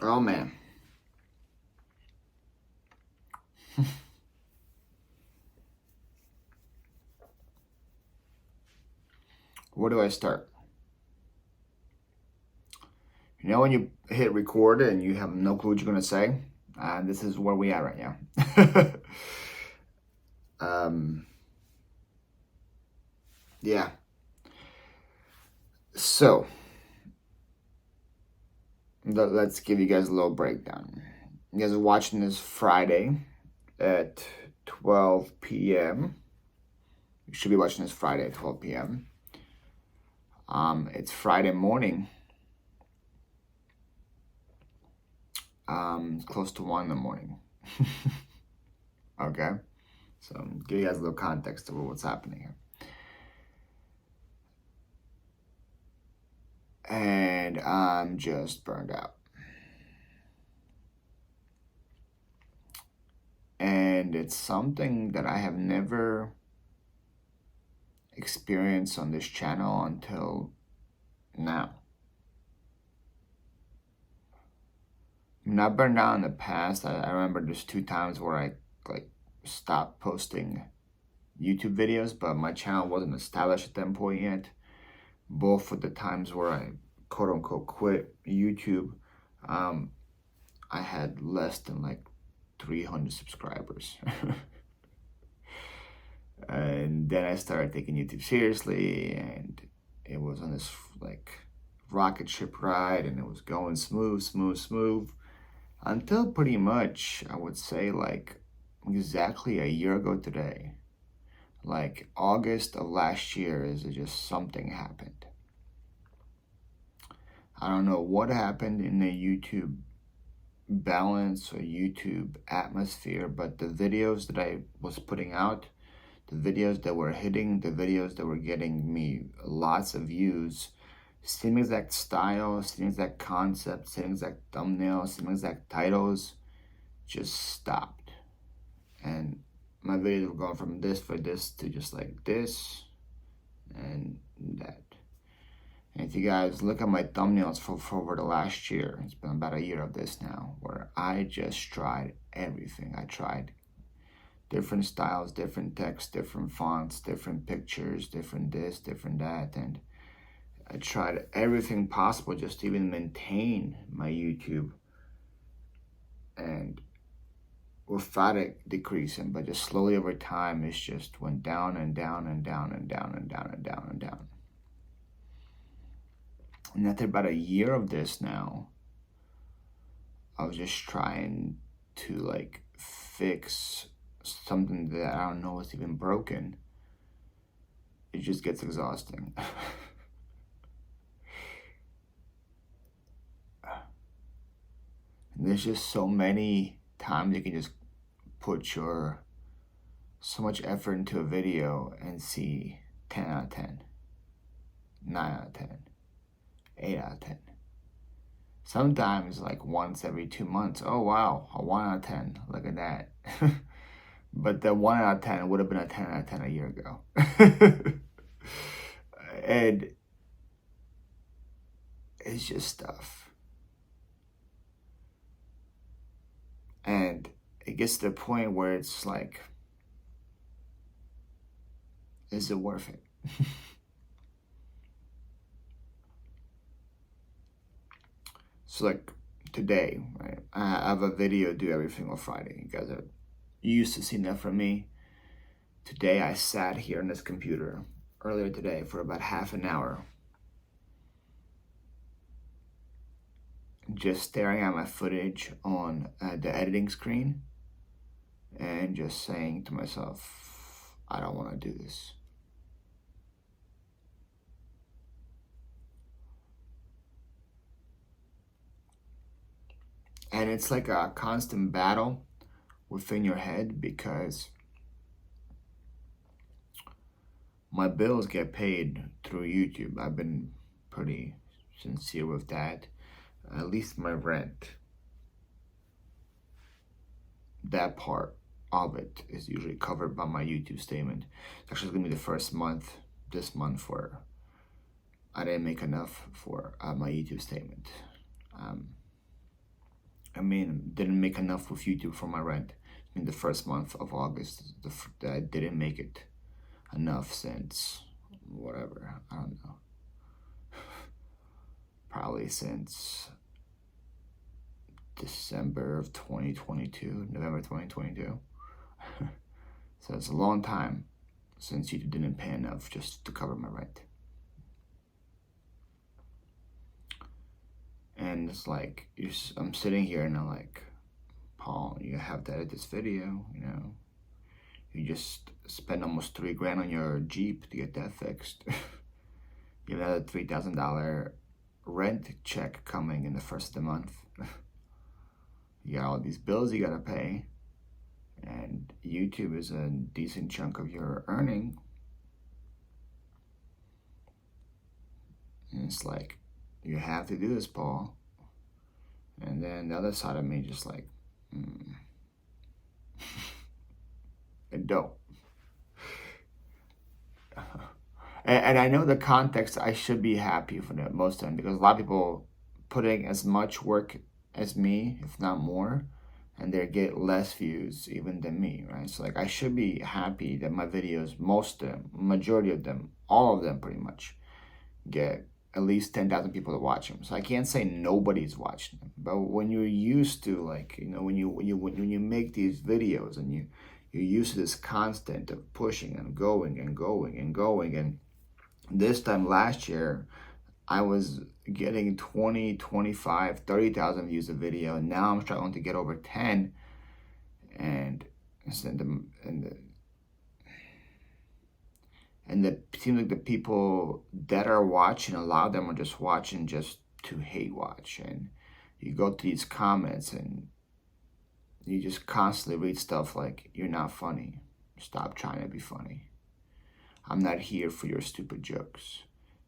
Oh man. Where do I start? You know when you hit record and you have no clue what you're gonna say? This is where we are right now. um, yeah. So let's give you guys a little breakdown. You guys are watching this Friday at 12 p.m. You should be watching this Friday at 12 p.m. It's Friday morning. It's close to 1 in the morning. Okay? So give you guys a little context of what's happening here. And I'm just burned out. And it's something that I have never experienced on this channel until now. I'm not burned out in the past. I remember there's 2 times where I stopped posting YouTube videos, but my channel wasn't established at that point yet. Both of the times where I quote unquote quit YouTube, I had less than 300 subscribers. And then I started taking YouTube seriously, and it was on this rocket ship ride, and it was going smooth until pretty much, I would say, exactly a year ago today. August of last year is just something happened. I don't know what happened in the YouTube balance or YouTube atmosphere, but the videos that I was putting out, the videos that were hitting, the videos that were getting me lots of views, same exact style, same exact concept, same exact thumbnail, same exact titles, just stopped. And my videos were going from this to just like this and that. And if you guys look at my thumbnails for over the last year, it's been about a year of this now, where I just tried everything. I tried different styles, different text, different fonts, different pictures, different this, different that, and I tried everything possible just to even maintain my YouTube, and without it decreasing, but just slowly over time, it just went down and down and down and down and down and down and down. And after about a year of this now, I was just trying to fix something that I don't know is even broken. It just gets exhausting. And there's just so many times you can just put so much effort into a video and see 10 out of 10, 9 out of 10, 8 out of 10. Sometimes once every 2 months, oh wow, a 1 out of 10, look at that. But the 1 out of 10 would have been a 10 out of 10 a year ago. And it's just stuff. And it gets to the point where it's is it worth it? So today, right, I have a video due every single Friday. You guys are used to seeing that from me. Today I sat here on this computer earlier today for about half an hour, just staring at my footage on the editing screen and just saying to myself, I don't want to do this. And it's like a constant battle within your head, because my bills get paid through YouTube. I've been pretty sincere with that. At least my rent, that part of it is usually covered by my YouTube statement. It's actually gonna be the first month this month where I didn't make enough for my YouTube statement. I mean, didn't make enough with YouTube for my rent. In the first month of August, I didn't make it enough since whatever, I don't know, probably since December of 2022, November 2022. So it's a long time since YouTube didn't pay enough just to cover my rent. And it's like, I'm sitting here and I'm like, Paul, you have to edit this video, you know. You just spend almost $3,000 on your Jeep to get that fixed. You have another $3,000 rent check coming in the first of the month. You got all these bills you gotta pay. And YouTube is a decent chunk of your earning. And it's like, you have to do this, Paul. And then the other side of me just like, and don't. And I know the context, I should be happy for the most of them, because a lot of people putting as much work as me, if not more, and they get less views even than me, right? So like, I should be happy that my videos, most of them, majority of them, all of them pretty much, get at least 10,000 people to watch them. So I can't say nobody's watching them. But when you're used to, like, you know, when you make these videos and you're used to this constant of pushing and going and going and going, and this time last year I was getting 20, 25, 30,000 views a video, and now I'm struggling to get over 10. And it seems like the people that are watching, a lot of them are just watching just to hate watch. And you go to these comments and you just constantly read stuff like, you're not funny, stop trying to be funny, I'm not here for your stupid jokes,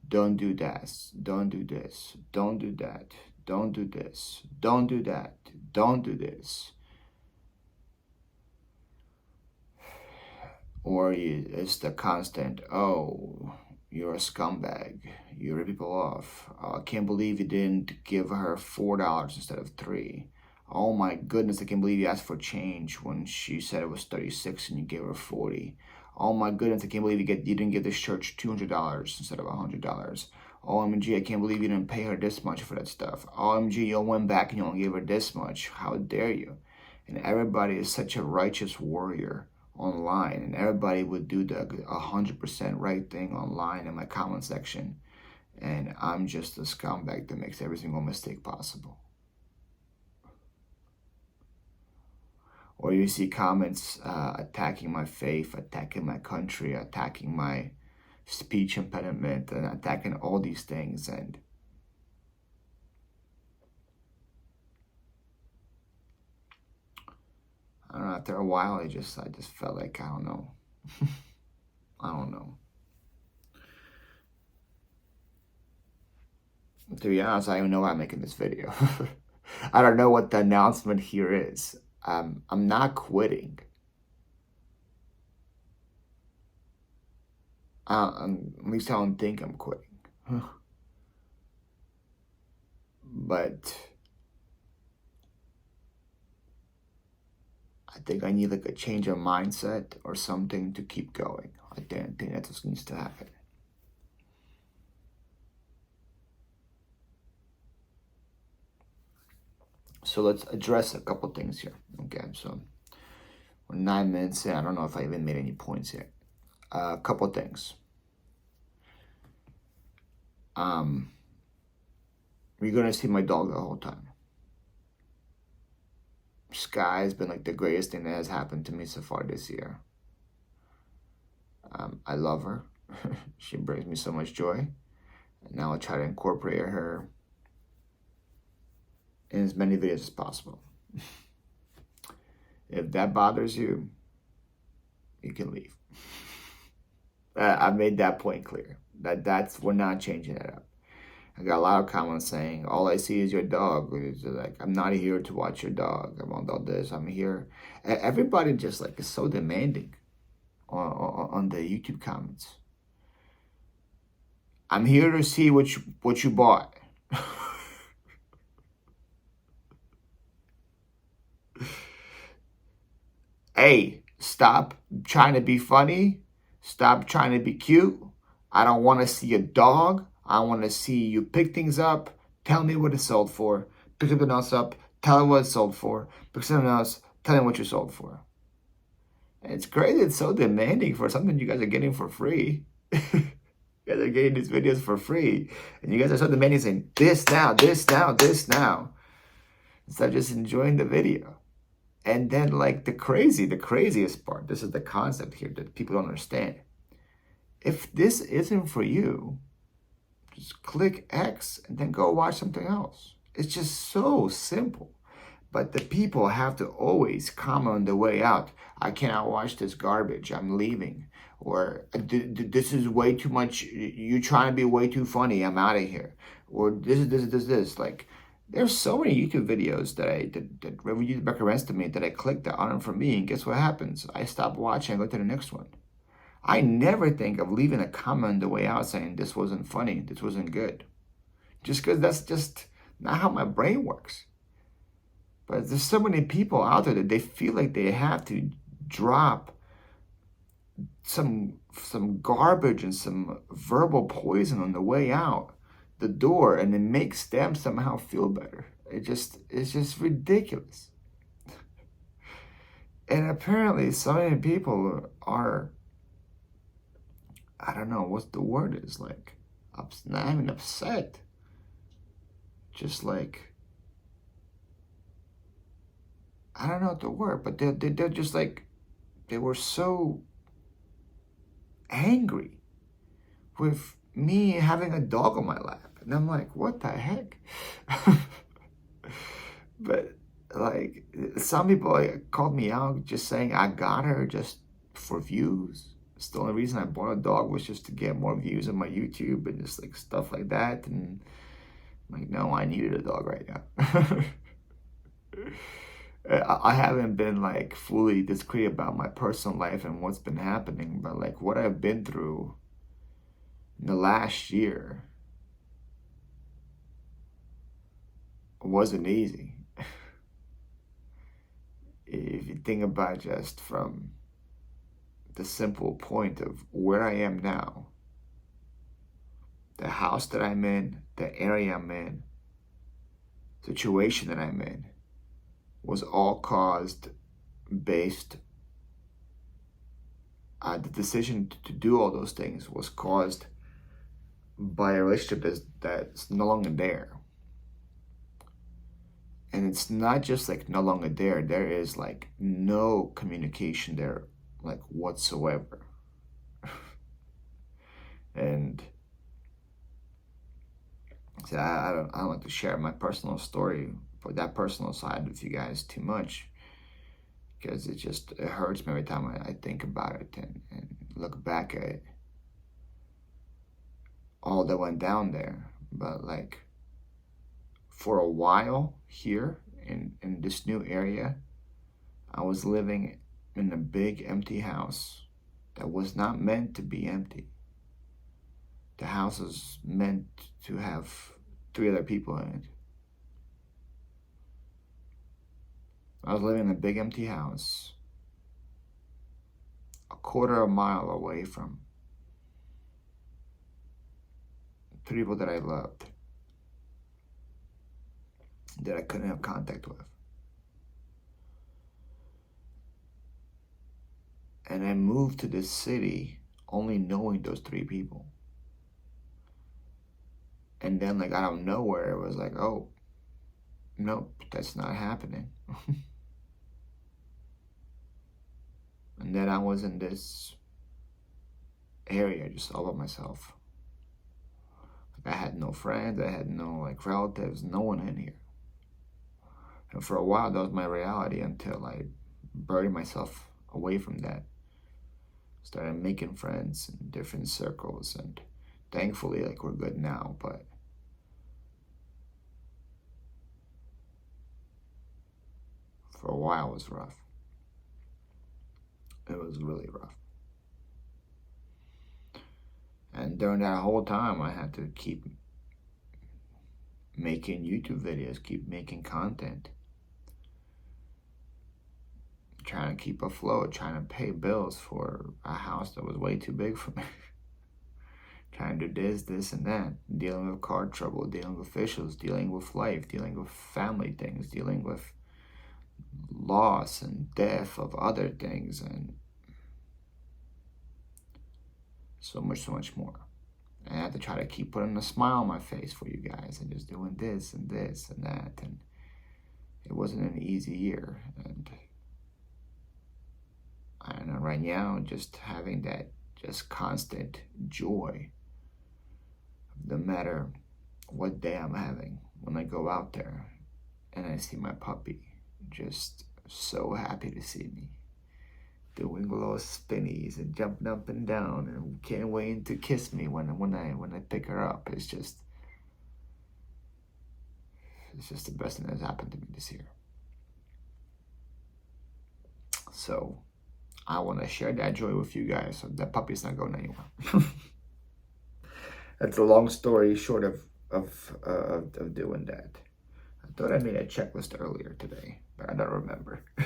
don't do that, don't do this, don't do that, don't do this, don't do that, don't do this. Or it's the constant, oh, you're a scumbag, you rip people off, I can't believe you didn't give her $4 instead of $3. Oh my goodness, I can't believe you asked for change when she said it was 36 and you gave her 40. Oh my goodness, I can't believe you didn't give this church $200 instead of $100. OMG, I can't believe you didn't pay her this much for that stuff. OMG, you went back and you only gave her this much. How dare you? And everybody is such a righteous warrior online, and everybody would do the 100% right thing online in my comment section. And I'm just a scumbag that makes every single mistake possible. Or you see comments attacking my faith, attacking my country, attacking my speech impediment, and attacking all these things. And I don't know, after a while, I just felt like, I don't know. I don't know. To be honest, I don't even know why I'm making this video. I don't know what the announcement here is. I'm not quitting. At least I don't think I'm quitting. But I think I need like a change of mindset or something to keep going. I think that just needs to happen. So let's address a couple things here. Okay, so we're 9 minutes in. I don't know if I even made any points here. A couple things. You're gonna see my dog the whole time. Sky has been like the greatest thing that has happened to me so far this year. I love her. She brings me so much joy. And now I'll try to incorporate her in as many videos as possible. If that bothers you, you can leave. I made that point clear. We're not changing that up. I got a lot of comments saying, all I see is your dog. It's like, I'm not here to watch your dog. I want all this. I'm here. Everybody just like is so demanding on the YouTube comments. I'm here to see what you bought. hey, stop trying to be funny. Stop trying to be cute. I don't want to see a dog. I want to see you pick things up. Tell me what it's sold for. Pick something else up. Tell me what it's sold for. Pick something else. Tell me what you sold for. And it's crazy. It's so demanding for something you guys are getting for free. You guys are getting these videos for free. And you guys are so demanding, saying, this now, this now, this now. Instead of just enjoying the video. And then like the craziest part, this is the concept here that people don't understand. If this isn't for you, just click X and then go watch something else. It's just so simple. But the people have to always comment on the way out. I cannot watch this garbage. I'm leaving. Or this is way too much. You're trying to be way too funny. I'm out of here. Or this. Like, there's so many YouTube videos that review recommends to me that I click that aren't for me. And guess what happens? I stop watching and go to the next one. I never think of leaving a comment on the way out saying this wasn't funny, this wasn't good. Just because that's just not how my brain works. But there's so many people out there that they feel like they have to drop some garbage and some verbal poison on the way out the door, and it makes them somehow feel better. It's just ridiculous. And apparently so many people are, I don't know what the word is, like, not even upset. Just like, I don't know what the word, but they're just like, they were so angry with me having a dog on my lap. And I'm like, what the heck? But like, some people like, called me out just saying I got her just for views. It's the only reason I bought a dog was just to get more views on my YouTube and just like stuff like that. And I'm like, no, I needed a dog right now. I haven't been like fully discreet about my personal life and what's been happening, but like what I've been through in the last year wasn't easy. If you think about just from the simple point of where I am now, the house that I'm in, the area I'm in, situation that I'm in, was all caused based, the decision to do all those things was caused by a relationship that's no longer there. And it's not just like no longer there, there is like no communication there, like whatsoever. And so I don't like to share my personal story for that personal side with you guys too much, because it hurts me every time I think about it and look back at it, all that went down there. But like for a while here in this new area, I was living in a big empty house that was not meant to be empty. The house was meant to have 3 other people in it. I was living in a big empty house, a quarter of a mile away from 3 people that I loved, that I couldn't have contact with. And I moved to this city only knowing those 3 people. And then like out of nowhere, it was like, oh, nope, that's not happening. And then I was in this area just all by myself. Like I had no friends, I had no like relatives, no one in here. And for a while, that was my reality until I buried myself away from that. Started making friends in different circles, and thankfully, like, we're good now, but for a while it was rough. It was really rough. And during that whole time, I had to keep making YouTube videos, keep making content, trying to keep afloat, trying to pay bills for a house that was way too big for me. Trying to do this, and that, dealing with car trouble, dealing with officials, dealing with life, dealing with family things, dealing with loss and death of other things, and so much more. And I had to try to keep putting a smile on my face for you guys and just doing this and this and that. And it wasn't an easy year. And I don't know, right now, just having that just constant joy, no matter what day I'm having, when I go out there and I see my puppy, just so happy to see me, doing little spinnies and jumping up and down, and can't wait to kiss me when I pick her up. It's just the best thing that's happened to me this year. So I want to share that joy with you guys. So that puppy's not going anywhere. That's a long story short of doing that. I thought I made a checklist earlier today, but I don't remember. I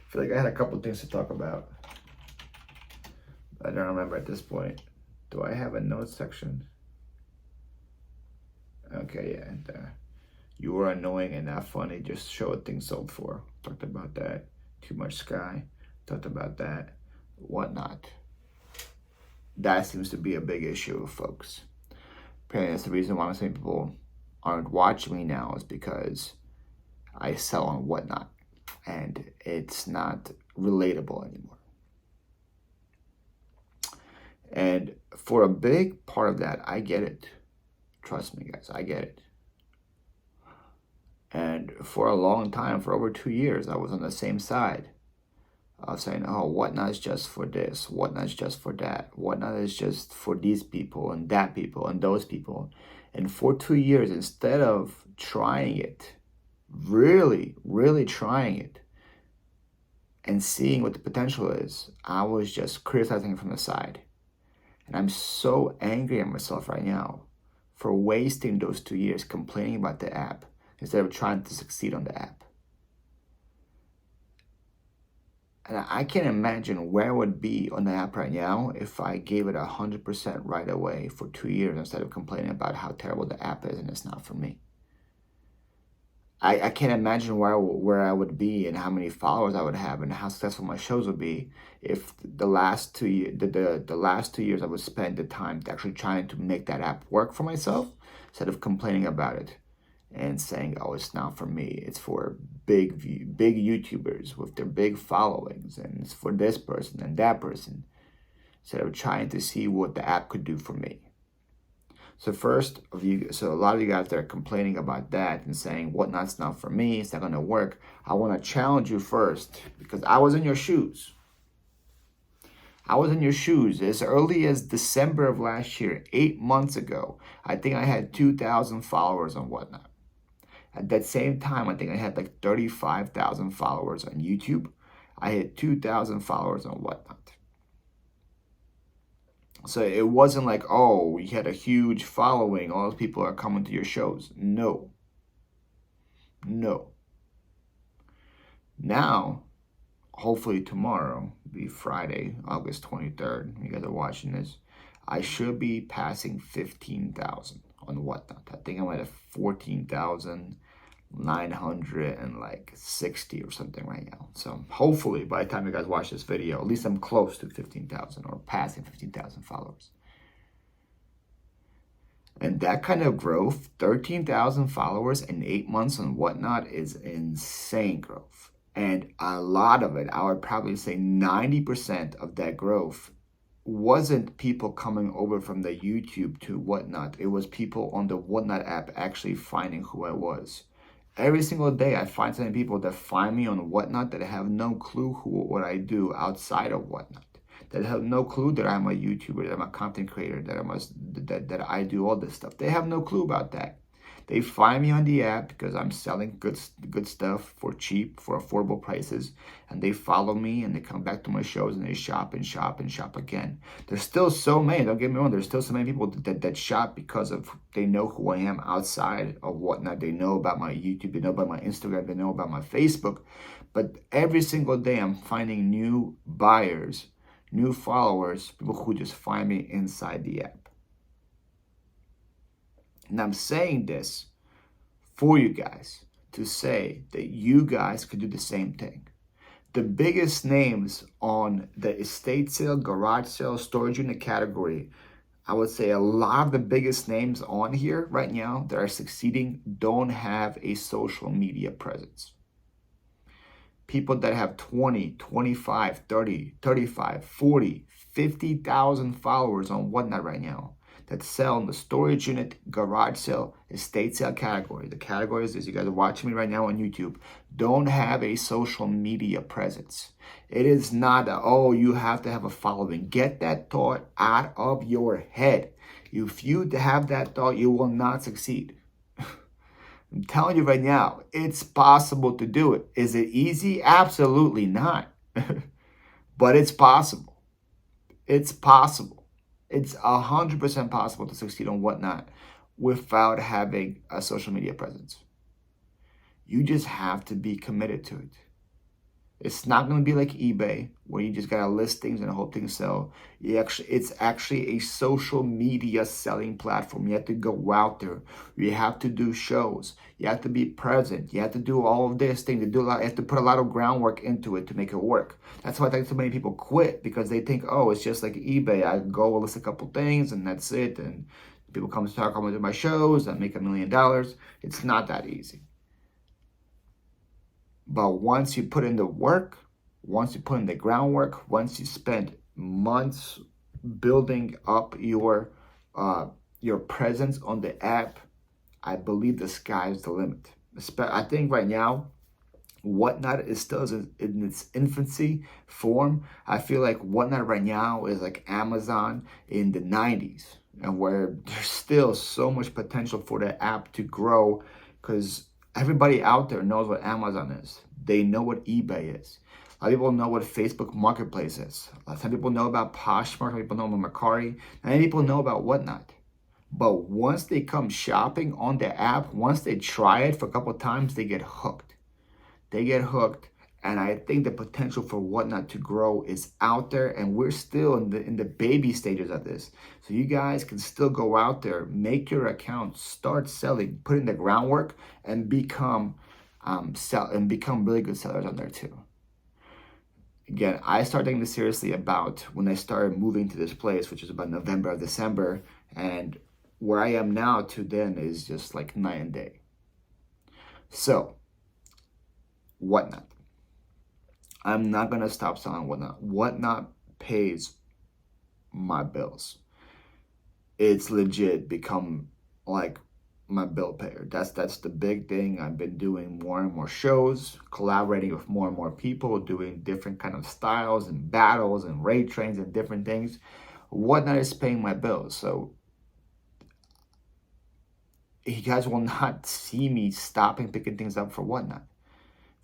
feel like I had a couple things to talk about. I don't remember at this point. Do I have a notes section? Okay, yeah. And, you were annoying and not funny. Just show what things sold for. Talked about that. Too much sky. Talked about that. Whatnot. That seems to be a big issue with folks. Apparently that's the reason why some people aren't watching me now, is because I sell on Whatnot and it's not relatable anymore. And for a big part of that, I get it. Trust me, guys, I get it. And for a long time, for over 2 years, I was on the same side of saying, oh, Whatnot is just for this, Whatnot is just for that, Whatnot is just for these people and that people and those people. And for 2 years, instead of trying it, really trying it and seeing what the potential is, I was just criticizing it from the side. And I'm so angry at myself right now for wasting those 2 years complaining about the app instead of trying to succeed on the app. And I can't imagine where I would be on the app right now if I gave it 100% right away for 2 years instead of complaining about how terrible the app is and it's not for me. I can't imagine where I would be and how many followers I would have and how successful my shows would be if the last 2 years, the last 2 years I would spend the time actually trying to make that app work for myself instead of complaining about it and saying, oh, it's not for me. It's for big YouTubers with their big followings, and it's for this person and that person, instead of trying to see what the app could do for me. So a lot of you guys that are complaining about that and saying Whatnot's not for me, it's not going to work, I want to challenge you first, because I was in your shoes. I was in your shoes as early as December of last year, 8 months ago. I think I had 2,000 followers on Whatnot. At that same time, I think I had like 35,000 followers on YouTube. I had 2,000 followers on Whatnot. So it wasn't like, oh, you had a huge following, all those people are coming to your shows. No. Now, hopefully tomorrow, be Friday, August 23rd, you guys are watching this, I should be passing 15,000 on Whatnot. I think I'm at 14,960 or something right now. So hopefully by the time you guys watch this video, at least I'm close to 15,000 or passing 15,000 followers. And that kind of growth, 13,000 followers in 8 months on Whatnot, is insane growth. And a lot of it, I would probably say 90% of that growth wasn't people coming over from the YouTube to Whatnot. It was people on the Whatnot app actually finding who I was. Every single day I find so many people that find me on Whatnot that have no clue what I do outside of Whatnot. That have no clue that I'm a YouTuber, that I'm a content creator, that I do all this stuff. They have no clue about that. They find me on the app because I'm selling good stuff for cheap, for affordable prices, and they follow me and they come back to my shows and they shop and shop and shop again. There's still so many, don't get me wrong, there's still so many people that shop because of they know who I am outside of whatnot. They know about my YouTube, they know about my Instagram, they know about my Facebook. But every single day I'm finding new buyers, new followers, people who just find me inside the app. And I'm saying this for you guys to say that you guys could do the same thing. The biggest names on the estate sale, garage sale, storage unit category, I would say a lot of the biggest names on here right now that are succeeding don't have a social media presence. People that have 20, 25, 30, 35, 40, 50,000 followers on whatnot right now that sell in the storage unit, garage sale, estate sale category. The categories, as you guys are watching me right now on YouTube, don't have a social media presence. It is not a, oh, you have to have a following. Get that thought out of your head. If you have that thought, you will not succeed. I'm telling you right now, it's possible to do it. Is it easy? Absolutely not. But it's possible. It's possible. It's 100% possible to succeed on whatnot without having a social media presence. You just have to be committed to it. It's not going to be like eBay where you just got listings and hope things sell. It's actually a social media selling platform. You have to go out there. You have to do shows. You have to be present. You have to do all of this thing. You have to put a lot of groundwork into it to make it work. That's why I think so many people quit, because they think, oh, it's just like eBay. I go list a couple things and that's it. And people come to to my shows. I make $1 million. It's not that easy. But once you put in the work, once you put in the groundwork, once you spend months building up your presence on the app, I believe the sky's the limit. I think right now, whatnot is still in its infancy form. I feel like whatnot right now is like Amazon in the 90s, and where there's still so much potential for the app to grow, because everybody out there knows what Amazon is. They know what eBay is. A lot of people know what Facebook Marketplace is. Some people know about Poshmark. Some people know about Mercari. Many people know about whatnot. But once they come shopping on the app, once they try it for a couple of times, they get hooked. They get hooked. And I think the potential for whatnot to grow is out there, and we're still in the baby stages of this. So you guys can still go out there, make your account, start selling, put in the groundwork, and become really good sellers on there too. Again, I started taking this seriously about when I started moving to this place, which is about November or December, and where I am now to then is just like night and day. So, whatnot. I'm not going to stop selling whatnot. Whatnot pays my bills. It's legit become like my bill payer. That's the big thing. I've been doing more and more shows, collaborating with more and more people, doing different kind of styles and battles and raid trains and different things. Whatnot is paying my bills. So you guys will not see me stopping picking things up for whatnot.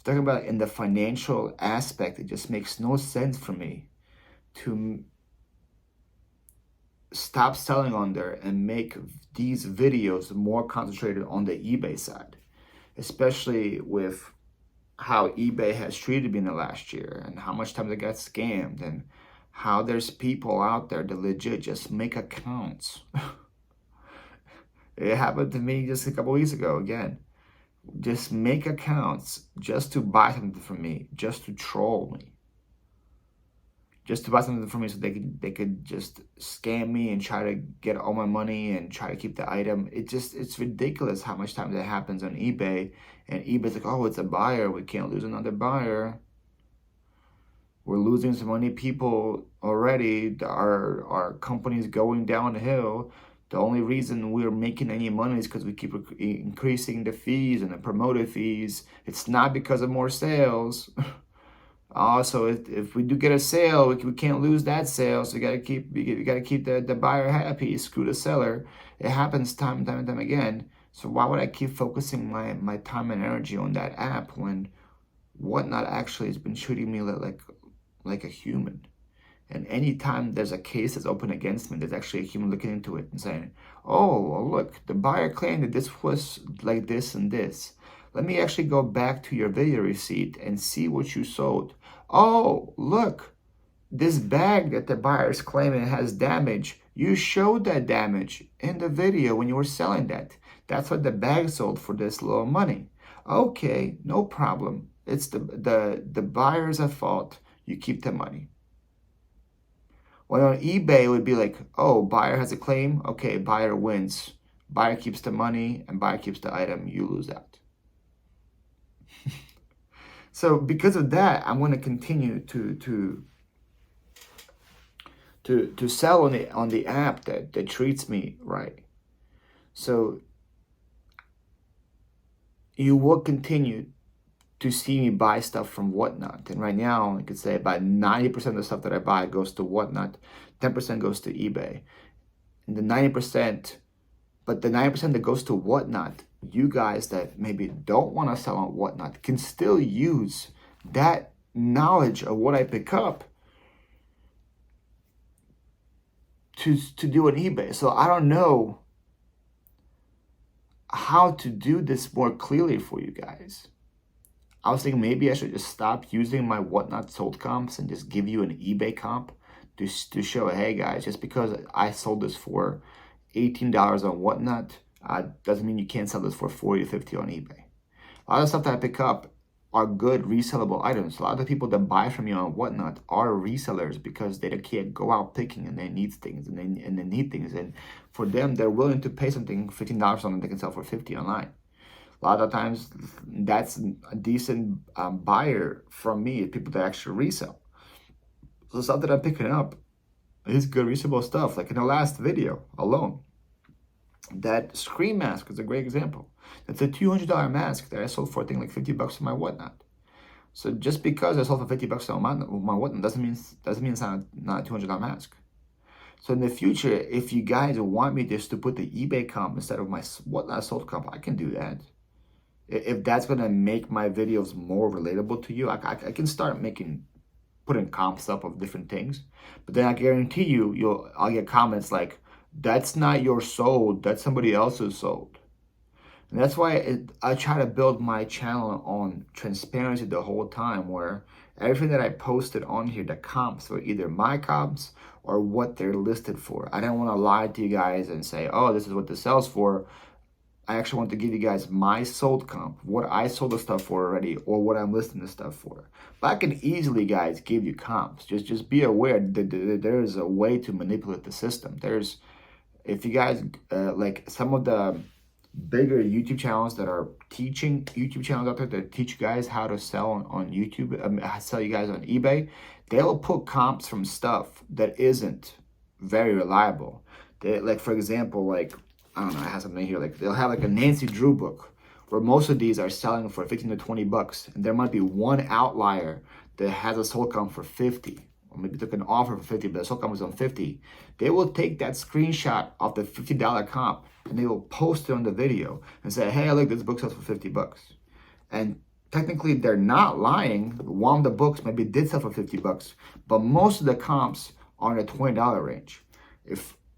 Talking about in the financial aspect, it just makes no sense for me to stop selling on there and make these videos more concentrated on the eBay side, especially with how eBay has treated me in the last year and how much time I got scammed and how there's people out there that legit just make accounts. It happened to me just a couple weeks ago again. Just make accounts just to buy something from me, just to troll me, just to buy something from me so they could just scam me and try to get all my money and try to keep the item. It's ridiculous how much time that happens on eBay, and eBay's like, oh, it's a buyer, we can't lose another buyer. We're losing so many people already. Our company's going downhill. The only reason we're making any money is because we keep increasing the fees and the promoted fees. It's not because of more sales. Also, if we do get a sale, we can't lose that sale. So we gotta keep the buyer happy. Screw the seller. It happens time and time again. So why would I keep focusing my time and energy on that app when Whatnot actually has been treating me like a human? And anytime there's a case that's open against me, there's actually a human looking into it and saying, oh, well, look, the buyer claimed that this was like this and this. Let me actually go back to your video receipt and see what you sold. Oh, look, this bag that the buyer is claiming has damage. You showed that damage in the video when you were selling that. That's what the bag sold for this little money. Okay, no problem. It's the buyer's at fault. You keep the money. When on eBay, it would be like, oh, buyer has a claim. Okay, buyer wins. Buyer keeps the money and buyer keeps the item. You lose out. So because of that, I'm going to continue to sell on the app that treats me right. So you will continue to see me buy stuff from Whatnot. And right now, I could say about 90% of the stuff that I buy goes to Whatnot, 10% goes to eBay. And the 90%, but the 90% that goes to Whatnot, you guys that maybe don't want to sell on Whatnot can still use that knowledge of what I pick up to do on eBay. So I don't know how to do this more clearly for you guys. I was thinking maybe I should just stop using my Whatnot sold comps and just give you an eBay comp to show, hey guys, just because I sold this for $18 on Whatnot, doesn't mean you can't sell this for $40 or $50 on eBay. A lot of stuff that I pick up are good resellable items. A lot of the people that buy from you on Whatnot are resellers because they can't go out picking and they need things and they need things. And for them, they're willing to pay something $15 on it they can sell for $50 online. A lot of times, that's a decent buyer from me, people that actually resell. So the stuff that I'm picking up is good resellable stuff. Like in the last video alone, that screen mask is a great example. That's a $200 mask that I sold for, I think, like $50 on my Whatnot. So just because I sold for $50 on my Whatnot doesn't mean it's not a $200 mask. So in the future, if you guys want me just to put the eBay comp instead of my Whatnot sold comp, I can do that. If that's gonna make my videos more relatable to you, I can start putting comps up of different things. But then I guarantee I'll get comments like, that's not your sold, that's somebody else's sold. And that's why I try to build my channel on transparency the whole time, where everything that I posted on here, the comps were either my comps or what they're listed for. I didn't want to lie to you guys and say, oh, this is what this sells for. I actually want to give you guys my sold comp, what I sold the stuff for already, or what I'm listing the stuff for. But I can easily, guys, give you comps. Just be aware that there is a way to manipulate the system. If you guys, like some of the bigger YouTube channels that are teaching YouTube channels out there that teach you guys how to sell on YouTube, sell you guys on eBay, they'll put comps from stuff that isn't very reliable. Like, for example, like, I don't know, I have something here, like they'll have like a Nancy Drew book where most of these are selling for 15 to 20 bucks. And there might be one outlier that has a sold comp for 50. Or maybe took an offer for 50, but the sold comp was on 50. They will take that screenshot of the $50 comp and they will post it on the video and say, hey, look, this book sells for 50 bucks. And technically they're not lying. One of the books maybe did sell for 50 bucks, but most of the comps are in the $20 range.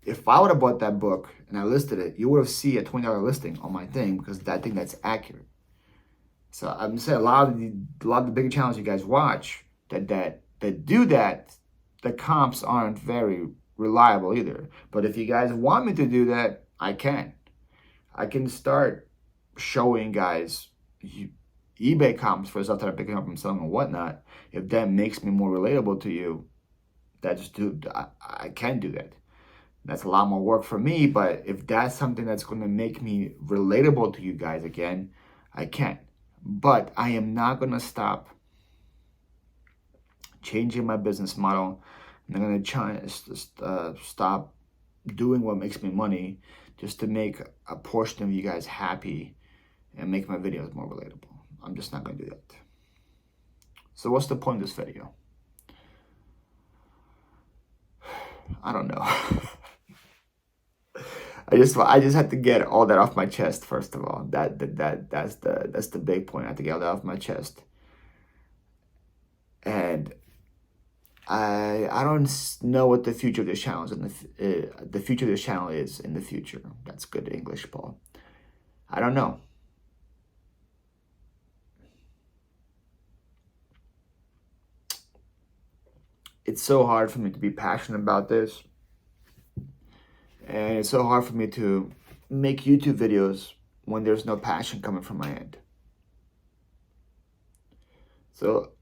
If I would have bought that book and I listed it, you would have seen a $20 listing on my thing because I think that's accurate. So I'm saying a lot of the bigger channels you guys watch that do that, the comps aren't very reliable either. But if you guys want me to do that, I can. I can start showing guys eBay comps for stuff that I'm picking up from selling and whatnot. If that makes me more relatable to you, I can do that. That's a lot more work for me, but if that's something that's going to make me relatable to you guys again, I can. But I am not going to stop changing my business model. I'm not going to try to stop doing what makes me money just to make a portion of you guys happy and make my videos more relatable. I'm just not going to do that. So what's the point of this video? I don't know. I just had to get all that off my chest first of all. That's the big point. I have to get all that off my chest. And I don't know what the future of this channel is in the future of this channel is in the future. That's good English, Paul. I don't know. It's so hard for me to be passionate about this. And it's so hard for me to make YouTube videos when there's no passion coming from my end. So,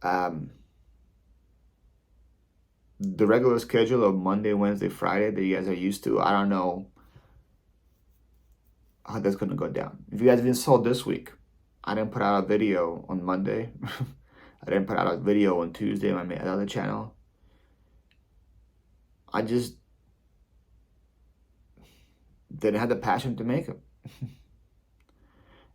the regular schedule of Monday, Wednesday, Friday that you guys are used to, I don't know how that's going to go down. If you guys have been sold this week, I didn't put out a video on Monday. I didn't put out a video on Tuesday on my other channel. I just didn't have the passion to make them.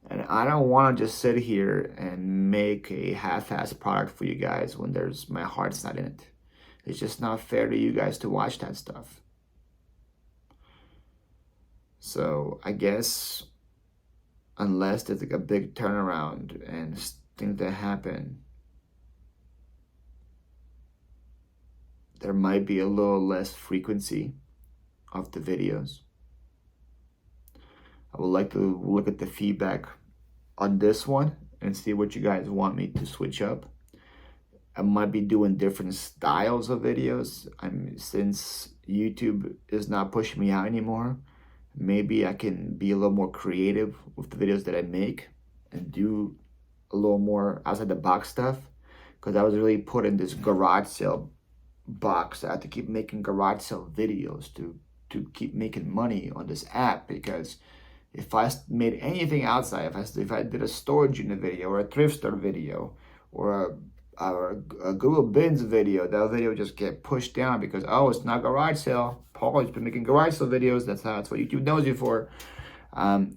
And I don't want to just sit here and make a half-assed product for you guys when my heart's not in it. It's just not fair to you guys to watch that stuff. So I guess unless there's like a big turnaround and things that happen, there might be a little less frequency of the videos. I would like to look at the feedback on this one and see what you guys want me to switch up. I might be doing different styles of videos. Since YouTube is not pushing me out anymore, maybe I can be a little more creative with the videos that I make and do a little more outside the box stuff. Because I was really put in this garage sale box. I had to keep making garage sale videos to keep making money on this app, because if I made anything outside, if I did a storage unit video or a thrift store video or a Google Bins video, that video would just get pushed down because, oh, it's not garage sale. Paul has been making garage sale videos. That's what YouTube knows you for.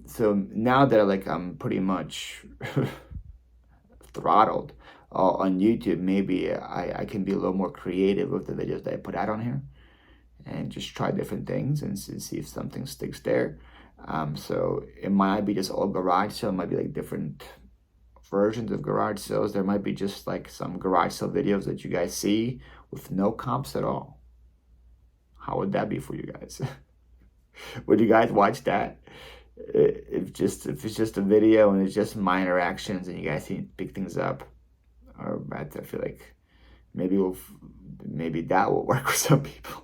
So now that I'm pretty much throttled on YouTube, maybe I can be a little more creative with the videos that I put out on here and just try different things and see if something sticks there. So it might be just all garage sale. It might be like different versions of garage sales. There might be just like some garage sale videos that you guys see with no comps at all. How would that be for you guys? Would you guys watch that? If it's just a video and it's just my interactions and you guys see pick things up, or I feel like maybe that will work with some people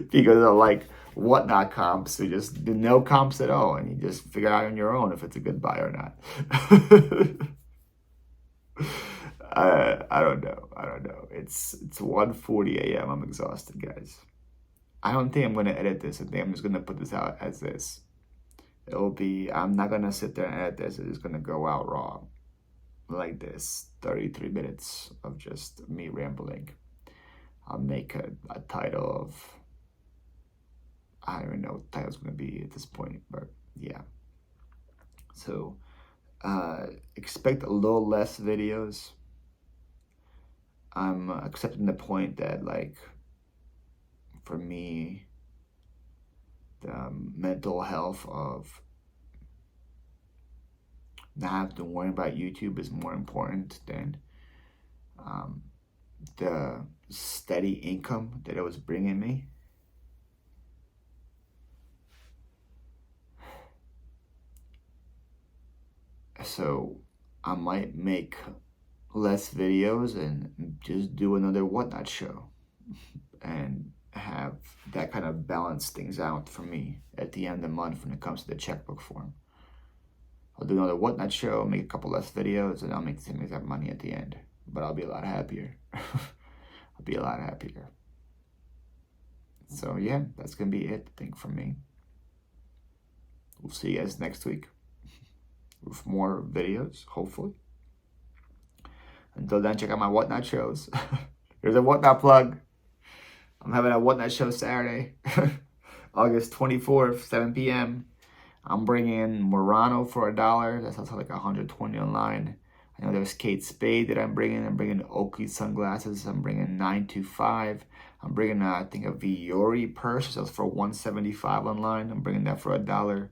because of like whatnot comps, so just no comps at all, and you just figure out on your own if it's a good buy or not. I don't know. It's 1:40 a.m. I'm exhausted, guys. I don't think I'm gonna edit this. I think I'm just gonna put this out as this. I'm not gonna sit there and edit this. It's just gonna go out raw like this. 33 minutes of just me rambling. I'll make a title of, I don't even know what the title's going to be at this point, but yeah. So, expect a little less videos. I'm accepting the point that, like, for me, the mental health of not having to worry about YouTube is more important than the steady income that it was bringing me. So I might make less videos and just do another whatnot show and have that kind of balance things out for me at the end of the month when it comes to the checkbook form. I'll do another whatnot show, make a couple less videos, and I'll make the same exact money at the end. But I'll be a lot happier. I'll be a lot happier. So yeah, that's gonna be it, I think, from me. We'll see you guys next week with more videos, hopefully. Until then, check out my whatnot shows. Here's a whatnot plug. I'm having a whatnot show Saturday, August 24th, 7 p.m. I'm bringing Murano for $1. That's also like $120 online. I know there's Kate Spade that I'm bringing. I'm bringing Oakley sunglasses. I'm bringing 925. I'm bringing, I think, a Viore purse. It sells for $175 online. I'm bringing that for $1.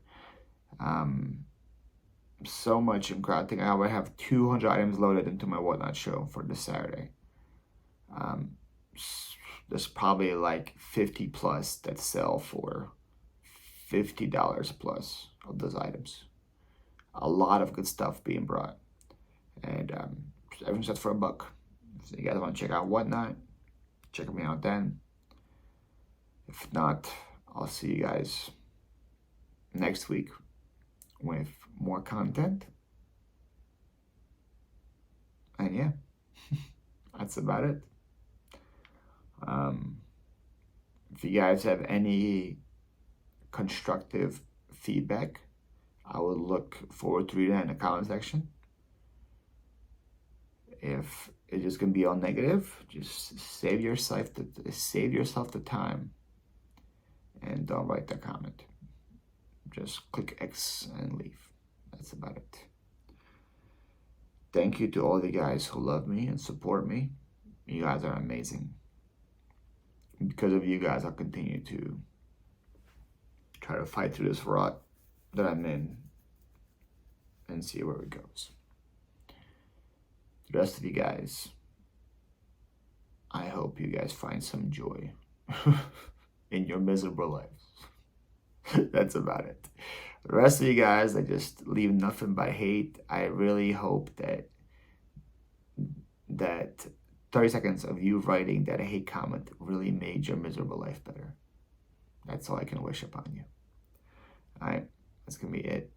So much incredible. I think I would have 200 items loaded into my Whatnot show for this Saturday. There's probably like 50 plus that sell for $50 plus of those items. A lot of good stuff being brought. And everything's set for $1. If you guys want to check out Whatnot, check me out then. If not, I'll see you guys next week with more content. And yeah, that's about it. If you guys have any constructive feedback, I would look forward to reading that in the comment section. If it's just gonna be all negative, just save yourself the time and don't write that comment. Just click X and leave. That's about it. Thank you to all the guys who love me and support me. You guys are amazing. Because of you guys, I'll continue to try to fight through this rut that I'm in and see where it goes. The rest of you guys, I hope you guys find some joy in your miserable lives. That's about it. The rest of you guys, I just leave nothing but hate. I really hope that 30 seconds of you writing that hate comment really made your miserable life better. That's all I can wish upon you. All right, that's going to be it.